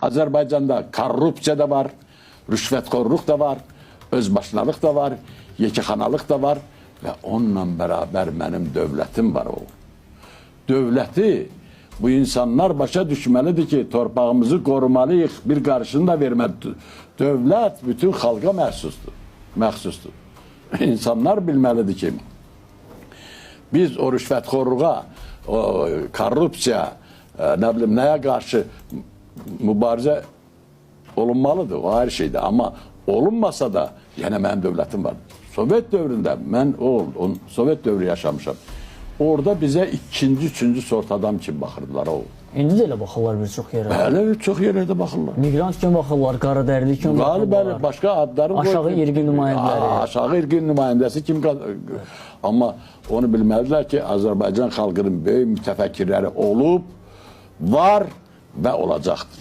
Azərbaycanda korrupsiya da var, rüşvətxorluq da var, özbaşınalıq da var, yekəxanalıq da var və onunla bərabər mənim dövlətim var o. Dövləti bu insanlar başa düşməlidir ki, torpağımızı qorumalıyıq, bir qarşını da verməlidir. Dövlət bütün xalqa məxsusdur. İnsanlar bilməlidir ki, biz o rüşvətxorluğa, o korrupsiya, nə bilim, nəyə qarşı mübarizə olunmalıdır, o ayrı şeydir. Amma olunmasa da, yenə mənim dövlətim var. Sovet dövründə, mən Sovet dövrü yaşamışam. Orada bizə ikinci, üçüncü sort adam kimi baxırdılar o. İndi də elə baxırlar bir çox yerə. Bəli, çox yerlərdə baxırlar. Migrant kimi baxırlar, qaradərili kimi baxırlar. Bəli, başqa adları var. Aşağı irqi nümayəndələri. Aşağı irqi nümayəndəsi kim? Amma onu bilməlidirlər ki, Azərbaycan xalqının böyük mütəfəkkirləri olub, var və olacaqdır.